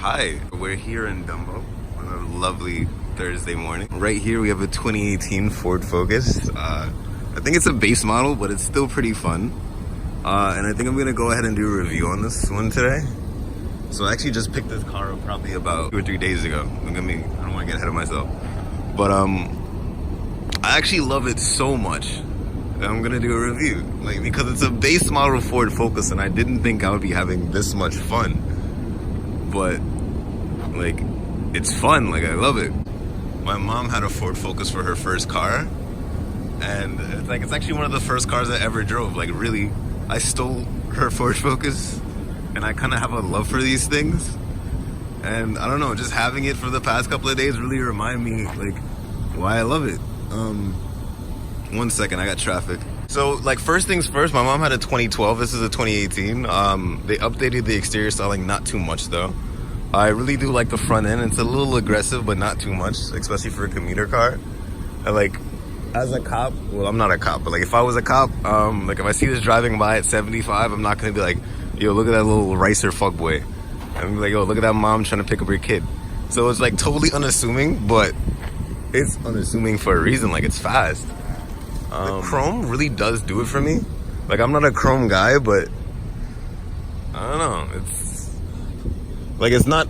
Hi, we're here in Dumbo on a lovely Thursday morning. Right here we have a 2018 Ford Focus. I think it's a base model, but it's still pretty fun. And I think I'm gonna go ahead and do a review on this one today. So I actually just picked this car up probably about 2 or 3 days ago. I don't wanna get ahead of myself. But I actually love it so much that I'm gonna do a review. Because it's a base model Ford Focus and I didn't think I would be having this much fun. But it's fun, I love it. My mom had a Ford Focus for her first car, and it's actually one of the first cars I ever drove. Really, I stole her Ford Focus, and I kind of have a love for these things. And I don't know, just having it for the past couple of days really remind me why I love it. 1 second, I got traffic. So first things first, my mom had a 2012. This is a 2018. They updated the exterior styling, not too much though. I really do like the front end. It's a little aggressive, but not too much, especially for a commuter car. As a cop, well, I'm not a cop, but if I was a cop, if I see this driving by at 75, I'm not gonna be like, yo, look at that little ricer fuckboy. I'm like, yo, look at that mom trying to pick up your kid. So it's totally unassuming, but it's unassuming for a reason. It's fast. The chrome really does do it for me. I'm not a chrome guy, but I don't know. It's not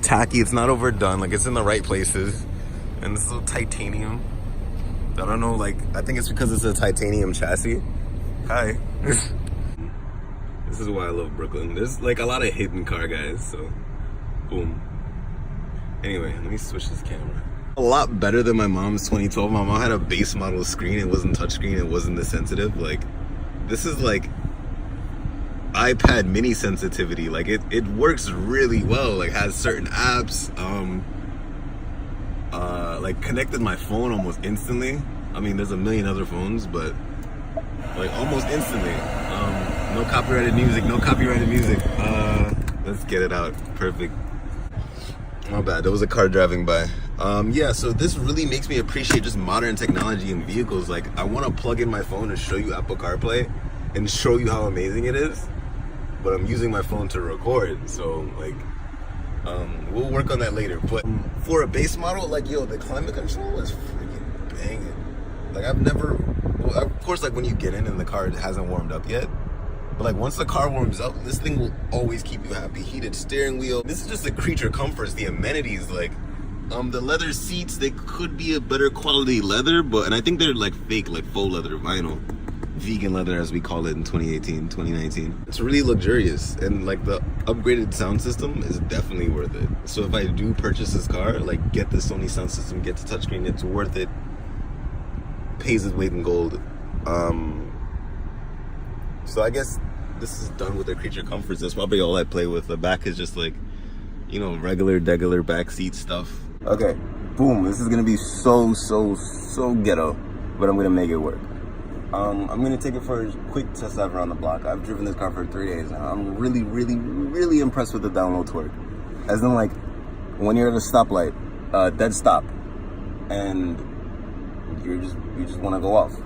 tacky. It's not overdone. It's in the right places, and it's little titanium. I don't know. I think it's because it's a titanium chassis. Hi. This is why I love Brooklyn. There's a lot of hidden car guys. So, boom. Anyway, let me switch this camera. A lot better than my mom's 2012. My mom had a base model screen. It wasn't touchscreen. It wasn't this sensitive. This is iPad mini sensitivity. It works really well. Has certain apps. Connected my phone almost instantly. I mean, there's a million other phones, but almost instantly. No copyrighted music. Let's get it out. Perfect. My bad. There was a car driving by. Yeah, so this really makes me appreciate just modern technology in vehicles. I want to plug in my phone and show you Apple CarPlay and show you how amazing it is, but I'm using my phone to record, so we'll work on that later. But for a base model, yo, the climate control is freaking banging. I've never, well, of course, when you get in and the car hasn't warmed up yet, but once the car warms up, this thing will always keep you happy. Heated steering wheel. This is just the creature comforts, the amenities. The leather seats, they could be a better quality leather, and I think they're fake, faux leather, vinyl. Vegan leather, as we call it in 2018, 2019. It's really luxurious, and the upgraded sound system is definitely worth it. So if I do purchase this car, get the Sony sound system, get the touchscreen, it's worth it. Pays its weight in gold. So I guess this is done with the creature comforts. That's probably all I play with. The back is just regular degular back seat stuff. Okay, boom. This is gonna be so ghetto, but I'm gonna make it work. I'm gonna take it for a quick test drive around the block. I've driven this car for 3 days now. I'm really impressed with the download torque. As in when you're at a stoplight, dead stop, and you just want to go off.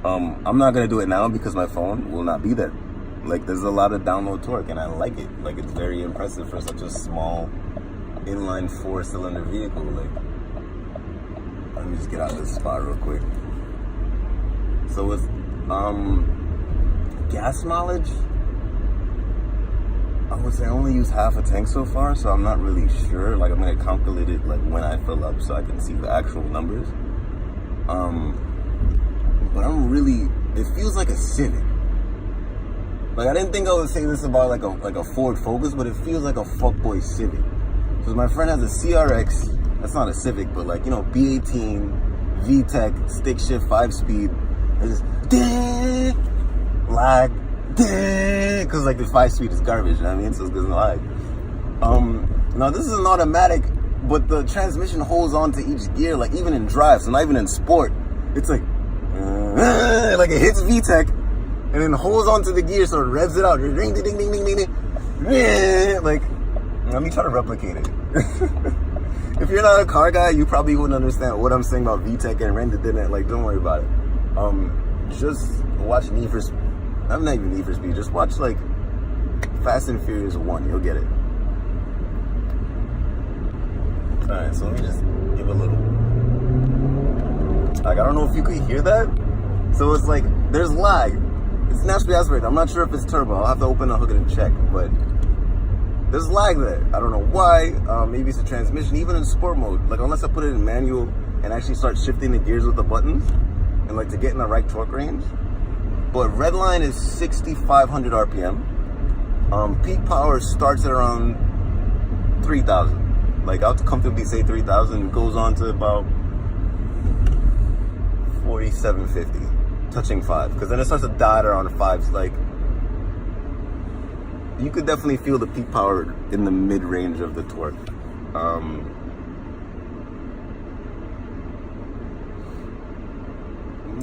I'm not gonna do it now because my phone will not be there. There's a lot of download torque, and I like it. It's very impressive for such a small inline 4-cylinder vehicle. Let me just get out of this spot real quick. So with gas mileage, I would say I only use half a tank so far, so I'm not really sure. I'm gonna calculate it when I fill up so I can see the actual numbers. But it feels like a Civic. I didn't think I would say this about a Ford Focus, but it feels like a fuckboy Civic. Because my friend has a CRX, that's not a Civic, but B18, VTEC, stick shift, 5-speed. It's just lag, because the 5-speed is garbage, you know what I mean? So it doesn't lag. Now this is an automatic, but the transmission holds on to each gear, even in drive, so not even in sport. It's it hits VTEC and then holds onto the gear, so it revs it out. Ding, ding, ding, ding, ding, ding. Let me try to replicate it. If you're not a car guy, you probably wouldn't understand what I'm saying about VTEC and rented in it. Don't worry about it. Just watch Need for Speed. I'm not even Need for Speed. Just watch Fast and Furious 1. You'll get it. Alright, so let me just give a little. Like, I don't know if you could hear that. So it's like, there's lag. It's naturally aspirated. I'm not sure if it's turbo. I'll have to open the hood and check, but there's lag there. I don't know why. Maybe it's a transmission, even in sport mode. Like, unless I put it in manual and actually start shifting the gears with the buttons and like to get in the right torque range. But redline is 6,500 RPM. Peak power starts at around 3,000. Like, I'll comfortably say 3,000. Goes on to about 4,750, touching 5. Because then it starts to die around 5s. Like, you could definitely feel the peak power in the mid range of the torque.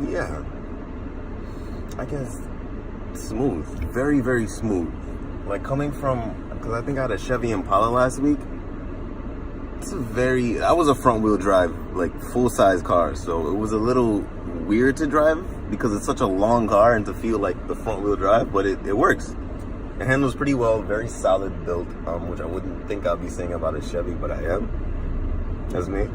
Yeah, I guess smooth, very, very smooth. Like, coming from, because I think I had a Chevy Impala last week. That was a front wheel drive, like full size car. So it was a little weird to drive because it's such a long car and to feel like the front wheel drive, but it works. It handles pretty well, very solid build, which I wouldn't think I'd be saying about a Chevy, but I am. That's me.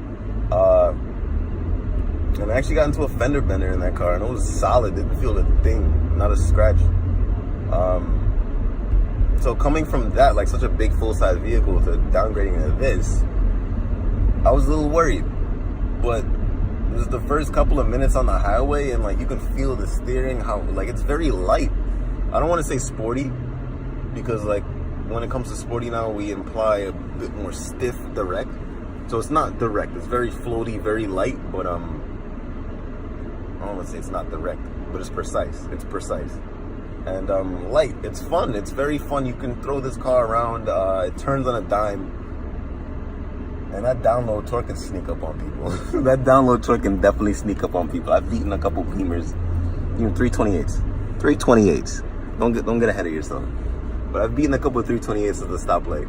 And I actually got into a fender bender in that car, and it was solid. Didn't feel a thing, not a scratch. So coming from that, like such a big full-size vehicle, to downgrading to this, I was a little worried. But it was the first couple of minutes on the highway, and like you can feel the steering, how like it's very light. I don't want to say sporty, because like when it comes to sporty now, we imply a bit more stiff direct. So it's not direct. It's very floaty, very light, but I don't want to say it's not direct, but it's precise. It's precise. And light. It's fun. It's very fun. You can throw this car around. It turns on a dime. And that download torque can sneak up on people. That download torque can definitely sneak up on people. I've beaten a couple Beamers, even 328s. 328s. Don't get ahead of yourself. But I've beaten a couple of 328s at the stoplight.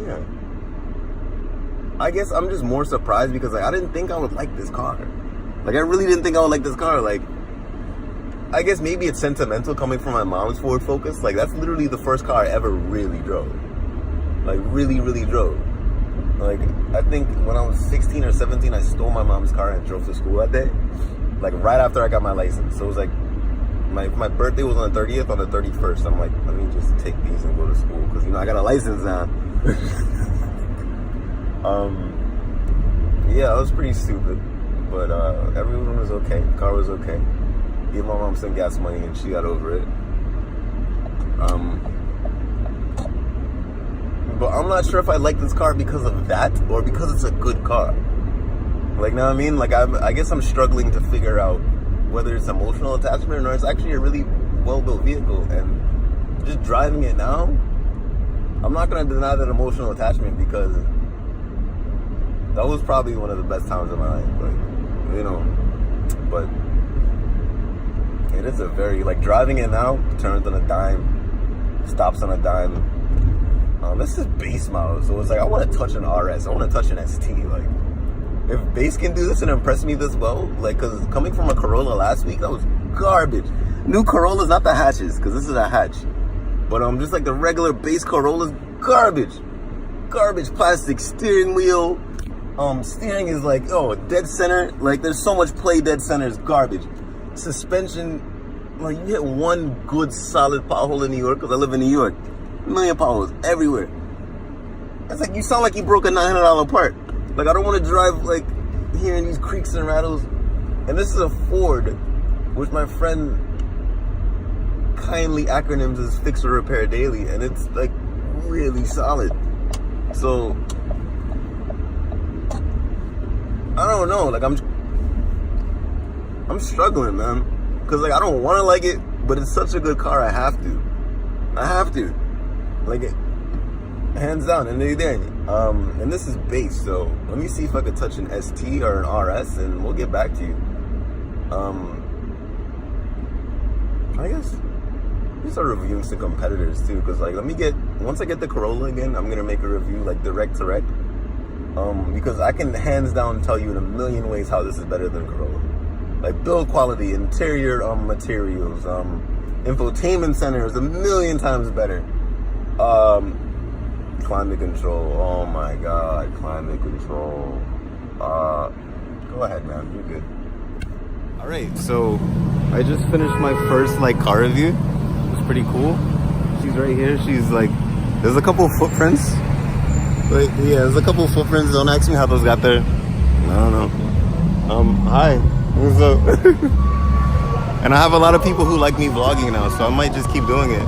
Yeah. I guess I'm just more surprised because like I didn't think I would like this car. Like, I really didn't think I would like this car. Like, I guess maybe it's sentimental coming from my mom's Ford Focus. Like, that's literally the first car I ever really drove. Like, really, really drove. Like, I think when I was 16 or 17, I stole my mom's car and drove to school that day. Like, right after I got my license. So it was like, my birthday was on the 30th, on the 31st. I'm like, let me just take these and go to school. Because, you know, I got a license now. Yeah, it was pretty stupid. But everyone was okay. The car was okay. Gave my mom some gas money and she got over it. But I'm not sure if I like this car because of that or because it's a good car. Like, know what I mean? Like, I guess I'm struggling to figure out whether it's emotional attachment or it's actually a really well-built vehicle. And just driving it now, I'm not going to deny that emotional attachment because that was probably one of the best times of my life. Like, you know, but it is a very, like, driving it now, turns on a dime, stops on a dime. This is base model, so it's like I want to touch an RS, I want to touch an ST. Like, if base can do this and impress me this well, like, because coming from a Corolla last week, that was garbage. New Corollas, not the hatches, because this is a hatch, but just like the regular base Corollas, garbage plastic steering wheel. Steering is like, oh, dead center. Like, there's so much play dead center is garbage. Suspension, like, you hit one good solid pothole in New York, because I live in New York. A million potholes everywhere. It's like, you sound like you broke a $900 part. Like, I don't want to drive, like, hearing these creaks and rattles. And this is a Ford, which my friend kindly acronyms as Fix or Repair Daily. And it's, like, really solid. So I don't know, like I'm struggling, man, because like I don't want to like it, but it's such a good car. I have to like it, hands down. And and this is base, so let me see if I could touch an ST or an RS, and we'll get back to you. I guess we start reviewing some competitors too, because like once I get the Corolla again, I'm gonna make a review like direct to wreck. Because I can hands down tell you in a million ways how this is better than Corolla. Like build quality, interior materials, infotainment center is a million times better. Climate control. Oh my god, climate control. Go ahead, man. You're good. All right, so I just finished my first like car review. It's pretty cool. She's right here. She's like, there's a couple of footprints. But yeah, there's a couple of footprints. Don't ask me how those got there. I don't know. Hi. What's up? And I have a lot of people who like me vlogging now, so I might just keep doing it.